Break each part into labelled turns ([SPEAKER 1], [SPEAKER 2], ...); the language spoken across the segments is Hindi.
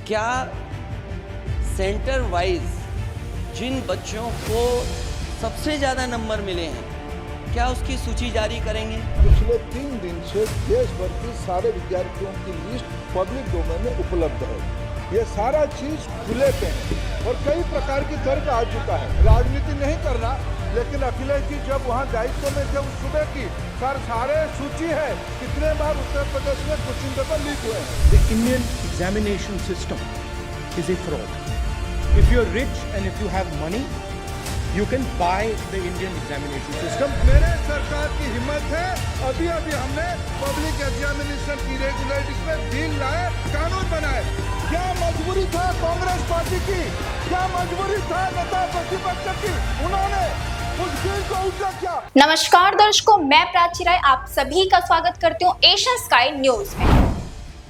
[SPEAKER 1] क्या सेंटर वाइज जिन बच्चों को सबसे ज़्यादा नंबर मिले हैं, क्या उसकी सूची जारी करेंगे?
[SPEAKER 2] पिछले 3 दिन से देश भर की सारे विद्यार्थियों की लिस्ट पब्लिक डोमेन में उपलब्ध है। ये सारा चीज खुले पे है और कई प्रकार की तर्क आ चुका है। राजनीति नहीं करना, लेकिन अखिलेश जी जब वहाँ दायित्व में थे उस सुबह की सारे सूची है कितने बार उत्तर प्रदेश में क्वेश्चन पेपर लीक हुए हैं।
[SPEAKER 3] The Indian examination system is a fraud. If you're rich and if you have money, you can buy the Indian examination system.
[SPEAKER 2] मेरे सरकार की हिम्मत है, अभी हमने पब्लिक एग्जामिनेशन की रेगुलरिटीज में बिल लाए, कानून बनाए। क्या मजबूरी था कांग्रेस पार्टी की, क्या मजबूरी था नेता प्रतिपक्ष की, उन्होंने उस बिल को उल्टा किया।
[SPEAKER 4] नमस्कार दर्शकों, मैं प्राची राय आप सभी का स्वागत करती हूँ एशियन स्काई न्यूज में।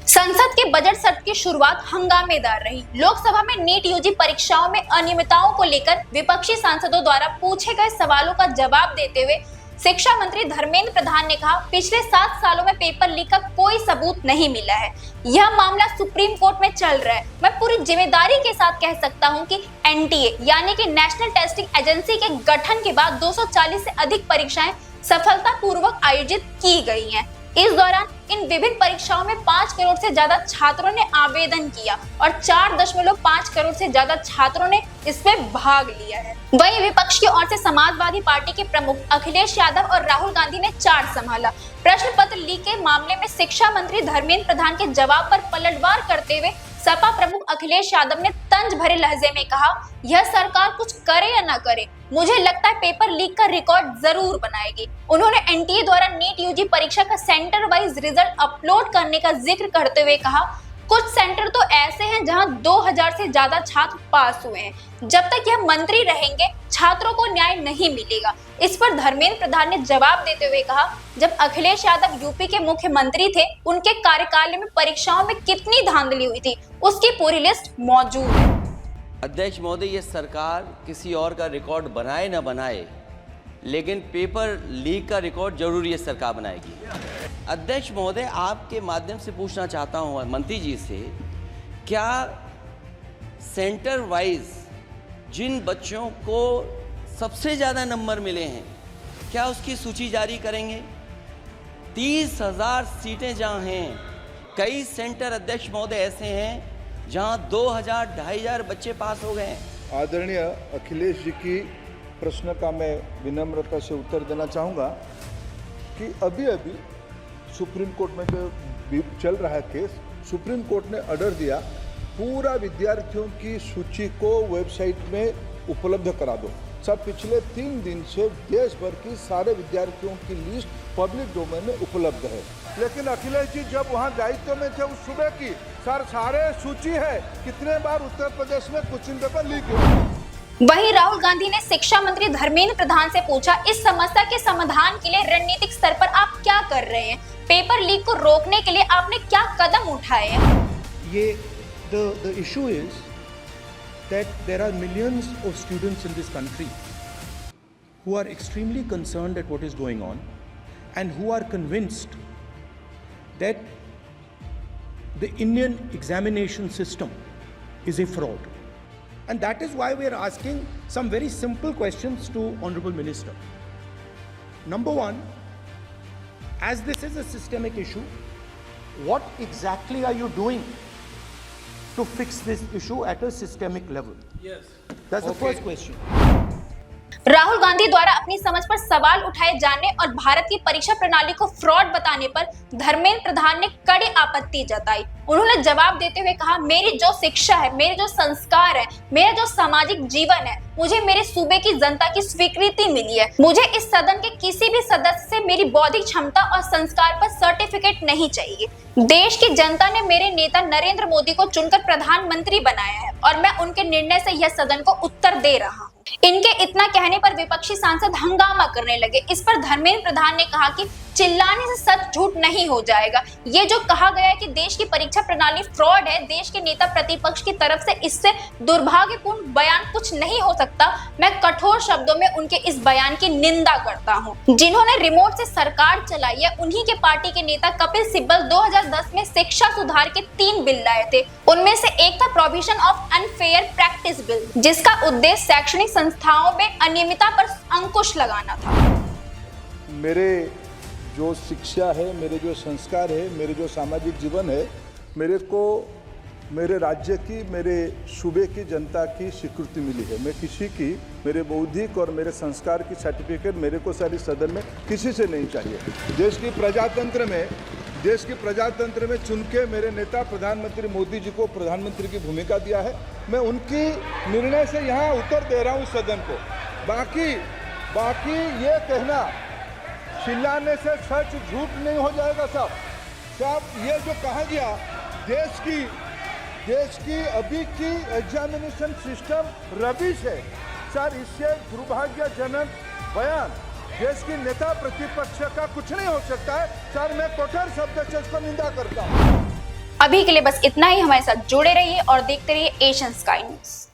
[SPEAKER 4] संसद के बजट सत्र की शुरुआत हंगामेदार रही। लोकसभा में नीट यूजी परीक्षाओं में अनियमितताओं को लेकर विपक्षी सांसदों द्वारा पूछे गए सवालों का जवाब देते हुए शिक्षा मंत्री धर्मेंद्र प्रधान ने कहा, पिछले 7 सालों में पेपर लीक का कोई सबूत नहीं मिला है। यह मामला सुप्रीम कोर्ट में चल रहा है। मैं पूरी जिम्मेदारी के साथ कह सकता हूं कि एनटीए यानी कि नेशनल टेस्टिंग एजेंसी के गठन के बाद 240 से अधिक परीक्षाएं सफलतापूर्वक आयोजित की गई हैं। इस दौरान इन विभिन्न परीक्षाओं में 5 करोड़ से ज्यादा छात्रों ने आवेदन किया और 4.5 करोड़ से ज्यादा छात्रों ने इसमें भाग लिया है। वहीं विपक्ष की ओर से समाजवादी पार्टी के प्रमुख अखिलेश यादव और राहुल गांधी ने चार्ज संभाला। प्रश्न पत्र लीक के मामले में शिक्षा मंत्री धर्मेंद्र प्रधान के जवाब पर पलटवार करते हुए सपा प्रमुख अखिलेश यादव ने तंज भरे लहजे में कहा, यह सरकार कुछ करे या ना करे, मुझे लगता है पेपर लीक का रिकॉर्ड जरूर बनाएगी। उन्होंने एनटीए द्वारा नीट यूजी परीक्षा का सेंटर वाइज रिजल्ट अपलोड करने का जिक्र करते हुए कहा, कुछ सेंटर तो ऐसे हैं जहां 2000 से ज्यादा छात्र पास हुए हैं। जब तक यह मंत्री रहेंगे छात्रों को न्याय नहीं मिलेगा। इस पर धर्मेंद्र प्रधान ने जवाब देते हुए कहा, जब अखिलेश यादव यूपी के मुख्यमंत्री थे, उनके कार्यकाल में परीक्षाओं में कितनी धांधली हुई थी, उसकी पूरी लिस्ट मौजूद है।
[SPEAKER 1] अध्यक्ष महोदय, ये सरकार किसी और का रिकॉर्ड बनाए ना बनाए, लेकिन पेपर लीक का रिकॉर्ड जरूर ये सरकार बनाएगी। अध्यक्ष महोदय, आपके माध्यम से पूछना चाहता हूँ मंत्री जी से, क्या सेंटर वाइज जिन बच्चों को सबसे ज़्यादा नंबर मिले हैं, क्या उसकी सूची जारी करेंगे? 30,000 सीटें जहाँ हैं, कई सेंटर अध्यक्ष महोदय ऐसे हैं जहाँ 2000, 2500 बच्चे पास हो गए हैं।
[SPEAKER 2] आदरणीय अखिलेश जी की प्रश्न का मैं विनम्रता से उत्तर देना चाहूँगा कि अभी सुप्रीम कोर्ट में जो चल रहा है केस, सुप्रीम कोर्ट ने ऑर्डर दिया पूरा विद्यार्थियों की सूची को वेबसाइट में उपलब्ध करा दो। सब पिछले 3 दिन से देश भर की सारे विद्यार्थियों की लिस्ट पब्लिक डोमेन में उपलब्ध है। लेकिन अखिलेश जी जब वहाँ दायित्व में थे उस सुबह की सारे सूची है कितने बार उत्तर प्रदेश में क्वेश्चन पेपर लीक हुए।
[SPEAKER 4] वहीं राहुल गांधी ने शिक्षा मंत्री धर्मेंद्र प्रधान से पूछा, इस समस्या के समाधान के लिए रणनीतिक स्तर पर आप क्या कर रहे हैं? पेपर लीक को रोकने के लिए आपने क्या कदम उठाए हैं?
[SPEAKER 3] ये the issue is that there are millions of students in this country who are extremely concerned at what is going on and who are convinced that the Indian examination system is a fraud. And that is why we are asking some very simple questions to Honorable Minister. Number one, as this is a systemic issue, what exactly are you doing to fix this issue at a systemic level?
[SPEAKER 2] Yes.
[SPEAKER 3] That's the first question.
[SPEAKER 4] Rahul Gandhi द्वारा अपनी समझ पर सवाल उठाए जाने और भारत की परीक्षा प्रणाली को फ्रॉड बताने पर धर्मेंद्र प्रधान ने कड़ी आपत्ति जताई। उन्होंने जवाब देते हुए कहा, मेरी जो शिक्षा है, मेरे जो संस्कार है, मेरा जो सामाजिक जीवन है, मुझे मेरे सूबे की जनता की स्वीकृति मिली है। मुझे इस सदन के किसी भी सदस्य से मेरी बौद्धिक क्षमता और संस्कार पर सर्टिफिकेट नहीं चाहिए। देश की जनता ने मेरे नेता नरेंद्र मोदी को चुनकर प्रधानमंत्री बनाया है और मैं उनके निर्णय से यह सदन को उत्तर दे रहा हूँ। इनके इतना कहने पर विपक्षी सांसद हंगामा करने लगे। इस पर धर्मेंद्र प्रधान ने कहा कि चिल्लाने से सच झूठ नहीं हो जाएगा। ये जो कहा गया है कि देश की परीक्षा प्रणाली फ्रॉड है, देश के नेता प्रतिपक्ष की तरफ से इससे दुर्भाग्यपूर्ण बयान कुछ नहीं हो सकता। मैं कठोर शब्दों में उनके इस बयान की निंदा करता हूं। जिन्होंने रिमोट से सरकार चलाई है, उन्हीं के पार्टी के नेता कपिल सिब्बल 2010 में शिक्षा सुधार के 3 बिल लाए थे। उनमें से एक था provision of unfair practice bill, जिसका उद्देश्य शैक्षणिक संस्थाओं में अनियमितता पर अंकुश लगाना था।
[SPEAKER 2] मेरे जो शिक्षा है, मेरे जो संस्कार है, मेरे जो सामाजिक जीवन है, मेरे को मेरे राज्य की, मेरे सूबे की जनता की स्वीकृति मिली है। मैं किसी की, मेरे बौद्धिक और मेरे संस्कार की सर्टिफिकेट मेरे को सारी सदन में किसी से नहीं चाहिए। देश की प्रजातंत्र में चुन के मेरे नेता प्रधानमंत्री मोदी जी को प्रधानमंत्री की भूमिका दिया है। मैं उनकी निर्णय से यहाँ उत्तर दे रहा हूँ सदन को। बाकी ये कहना चिल्लाने से सच झूठ नहीं हो जाएगा साहब। ये जो कहा गया देश की अभी की एग्जामिनेशन सिस्टम रबिश है सर, इससे दुर्भाग्यजनक बयान देश की नेता प्रतिपक्ष का कुछ नहीं हो सकता है सर। मैं कठोर शब्द से इसको निंदा करता हूँ।
[SPEAKER 4] अभी के लिए बस इतना ही। हमारे साथ जुड़े रहिए और देखते रहिए एशियन स्काई न्यूज़।